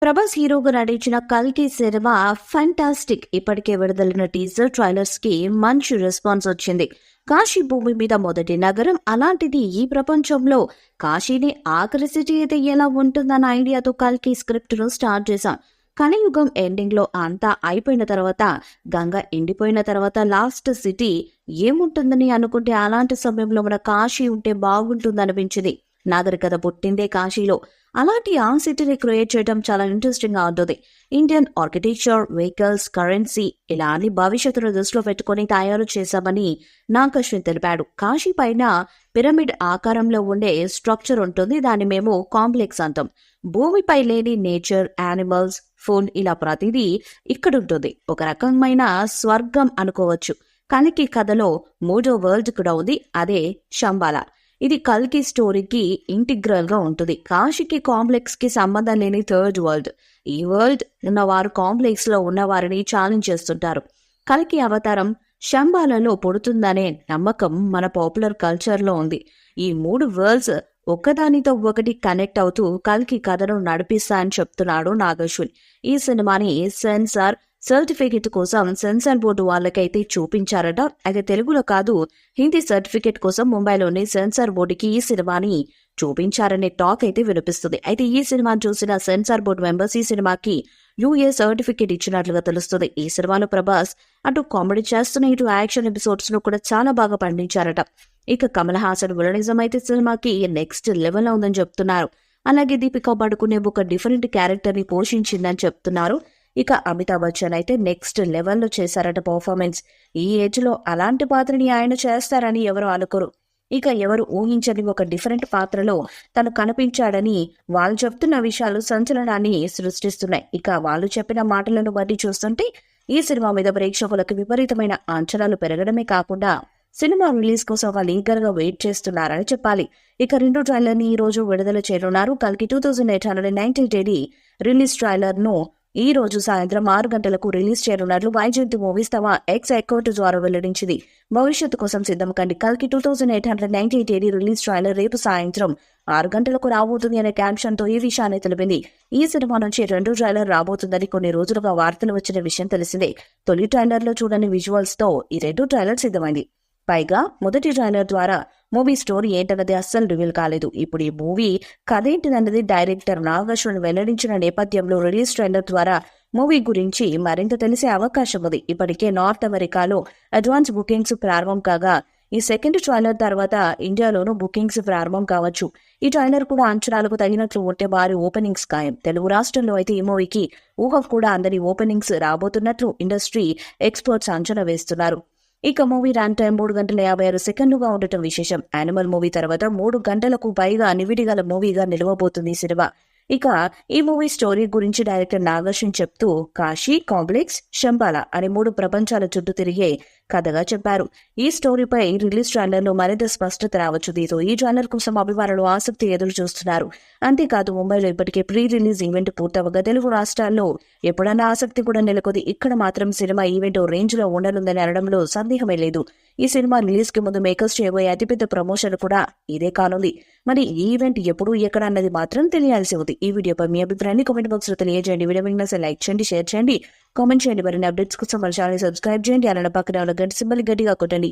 ప్రభాస్ హీరోగా నటించిన కల్కి సినిమా ఫంటాస్టిక్. ఇప్పటికే విడుదలైన టీజర్ ట్రైలర్స్ కి మంచి రెస్పాన్స్ వచ్చింది. కాశీ భూమి మీద మొదటి నగరం, అలాంటిది ఈ ప్రపంచంలో కాశీని ఆఖరి సిటీ అయితే ఎలా ఉంటుందన్న ఐడియాతో కల్కి స్క్రిప్ట్ ను స్టార్ట్ చేశాం. కలియుగం ఎండింగ్ లో అంతా అయిపోయిన తర్వాత, గంగ ఎండిపోయిన తర్వాత లాస్ట్ సిటీ ఏముంటుందని అనుకుంటే అలాంటి సమయంలో మన కాశీ ఉంటే బాగుంటుందనిపించింది. నాగరికత పుట్టిందే కాశీలో. అలాంటి ఆ సిటీని క్రియేట్ చేయడం చాలా ఇంట్రెస్టింగ్ గా ఉంటుంది. ఇండియన్ ఆర్కిటెక్చర్, వెహికల్స్, కరెన్సీ ఇలా అన్ని భవిష్యత్తును దృష్టిలో పెట్టుకుని తయారు చేశామని నాగశ్విన్ తెలిపాడు. కాశీ పైన పిరమిడ్ ఆకారంలో ఉండే స్ట్రక్చర్ ఉంటుంది. దాన్ని మేము కాంప్లెక్స్ అంటాం. భూమిపై లేని నేచర్, యానిమల్స్, ఫుడ్ ఇలా ప్రతిదీ ఇక్కడుంటుంది. ఒక రకమైన స్వర్గం అనుకోవచ్చు. కల్కి కథలో మూడో వరల్డ్ కూడా ఉంది, అదే శంబాలా. ఇది కల్కి స్టోరీకి ఇంటిగ్రల్ గా ఉంటుంది. కాశీకి కాంప్లెక్స్ కి సంబంధం లేని థర్డ్ వరల్డ్. ఈ వరల్డ్ ఉన్నవారు కాంప్లెక్స్ లో ఉన్న వారిని ఛాలెంజ్ చేస్తుంటారు. కల్కి అవతారం శంబాలలో పుడుతుందనే నమ్మకం మన పాపులర్ కల్చర్ లో ఉంది. ఈ మూడు వరల్డ్స్ ఒక్కదానితో ఒకటి కనెక్ట్ అవుతూ కల్కి కథను నడిపిస్తా అని చెప్తున్నాడు నాగశ్విన్. ఈ సినిమాని సర్టిఫికెట్ కోసం సెన్సార్ బోర్డు వాళ్ళకైతే చూపించారట. అయితే తెలుగులో కాదు, హిందీ సర్టిఫికెట్ కోసం ముంబైలోని సెన్సార్ బోర్డుకి ఈ సినిమాని చూపించారనే టాక్ అయితే వినిపిస్తుంది. అయితే ఈ సినిమాను చూసిన సెన్సార్ బోర్డు మెంబర్స్ ఈ సినిమాకి యూఏ సర్టిఫికెట్ ఇచ్చినట్లుగా తెలుస్తుంది. ఈ సినిమాలో ప్రభాస్ అటు కామెడీ చేస్తున్న ఇటు యాక్షన్ ఎపిసోడ్స్ ను కూడా చాలా బాగా పండించారట. ఇక కమల్ హాసన్ విలనిజం అయితే సినిమాకి నెక్స్ట్ లెవెల్ లో ఉందని చెప్తున్నారు. అలాగే దీపికా పడుకునే ఒక డిఫరెంట్ క్యారెక్టర్ ని పోషించిందని చెప్తున్నారు. ఇక అమితాబ్ బచ్చన్ అయితే నెక్స్ట్ లెవెల్లో చేశారట పర్ఫార్మెన్స్. ఈ ఏజ్ లో అలాంటి పాత్రని ఆయన చేస్తారని ఎవరు అనుకోరు. ఇక ఎవరు ఊహించని ఒక డిఫరెంట్ పాత్రలో తను కనిపించాడని వాళ్ళు చెప్తున్న విషయాలు సంచలనాన్ని సృష్టిస్తున్నాయి. ఇక వాళ్ళు చెప్పిన మాటలను బట్టి చూస్తుంటే ఈ సినిమా మీద ప్రేక్షకులకు విపరీతమైన అంచనాలు పెరగడమే కాకుండా సినిమా రిలీజ్ కోసం వాళ్ళు ఈగర్ గా వెయిట్ చేస్తున్నారని చెప్పాలి. ఇక రెండు ట్రైలర్ ని ఈ రోజు విడుదల చేయనున్నారు. కల్కి 2890 రిలీజ్ ట్రైలర్ ను ఈ రోజు సాయంత్రం 6 గంటలకు రిలీజ్ చేయనున్నట్లు వైజయంతి మూవీస్ తమ ఎక్స్ అకౌంట్ ద్వారా వెల్లడించింది. భవిష్యత్తు కోసం సిద్ధం కండి. కల్కి 2890 రిలీజ్ ట్రైలర్ రేపు సాయంత్రం 6 గంటలకు రాబోతుంది అనే క్యాప్షన్ తో ఈ విషయాన్ని తెలిపింది. ఈ సినిమా నుంచి రెండు ట్రైలర్ రాబోతుందని కొన్ని రోజులుగా వార్తలు వచ్చిన విషయం తెలిసిందే. తొలి ట్రైలర్ లో చూడని విజువల్స్ తో ఈ రెండు ట్రైలర్ సిద్ధమైంది. పైగా మొదటి ట్రైలర్ ద్వారా మూవీ స్టోరీ ఏంటన్నది అస్సలు రివీల్ కాలేదు. ఇప్పుడు ఈ మూవీ కథేంటిదన్నది డైరెక్టర్ నాగశ్విన్ వెల్లడించిన నేపథ్యంలో రిలీజ్ ట్రైలర్ ద్వారా మూవీ గురించి మరింత తెలిసే అవకాశం ఉంది. ఇప్పటికే నార్త్ అమెరికాలో అడ్వాన్స్ బుకింగ్స్ ప్రారంభం కాగా ఈ సెకండ్ ట్రైలర్ తర్వాత ఇండియాలోనూ బుకింగ్స్ ప్రారంభం కావచ్చు. ఈ ట్రైలర్ కూడా అంచనాలకు తగినట్లు ఉంటే భారీ ఓపెనింగ్స్ ఖాయం. తెలుగు రాష్ట్రంలో అయితే ఈ మూవీకి ఊహకు కూడా అందని ఓపెనింగ్స్ రాబోతున్నట్లు ఇండస్ట్రీ ఎక్స్పర్ట్స్ అంచనా వేస్తున్నారు. ఇక మూవీ రన్ టైం 3 గంటల 56 సెకండ్లుగా ఉండటం విశేషం. యానిమల్ మూవీ తర్వాత 3 గంటలకు పైగా నివిడిగల మూవీగా నిలవబోతుంది ఈ సినిమా. ఇక ఈ మూవీ స్టోరీ గురించి డైరెక్టర్ నాగశ్విన్ చెప్తూ కాశీ, కాంప్లెక్స్, శంబాలా అనే 3 ప్రపంచాల చుట్టూ తిరిగే కథగా చెప్పారు. ఈ స్టోరీపై రిలీజ్ ట్రైలర్ లో మరింత స్పష్టత రావచ్చు. దీంతో ఈ ట్రైలర్ కోసం అభిమానులు ఆసక్తి ఎదురు చూస్తున్నారు. అంతేకాదు ముంబైలో ఇప్పటికే ప్రీ రిలీజ్ ఈవెంట్ పూర్తవగా తెలుగు రాష్ట్రాల్లో ఎప్పుడన్నా ఆసక్తి కూడా నెలకొంది. ఇక్కడ మాత్రం సినిమా ఈవెంట్ రేంజ్ లో ఉండనుందని అనడంలో సందేహమే లేదు. ఈ సినిమా రిలీజ్ కి ముందు మేకర్స్ చేయబోయే అతిపెద్ద ప్రమోషన్ కూడా ఇదే కానుంది. మరి ఈ ఈవెంట్ ఎప్పుడు, ఎక్కడ అన్నది మాత్రం తెలియాల్సి ఉంది. ఈ వీడియోపై మీ అభిప్రాయాన్ని కామెంట్ బాక్స్ లో తెలియజేయండి. వీడియో మీకు నచ్చితే లైక్ చేయండి, షేర్ చేయండి, కామెంట్ చేయండి. మరిన్ని అప్డేట్స్ కోసం మన ఛానల్ సబ్స్క్రైబ్ చేయండి. అలానే పక్కన ఉన్న గంట సింబల్ గట్టిగా కొట్టండి.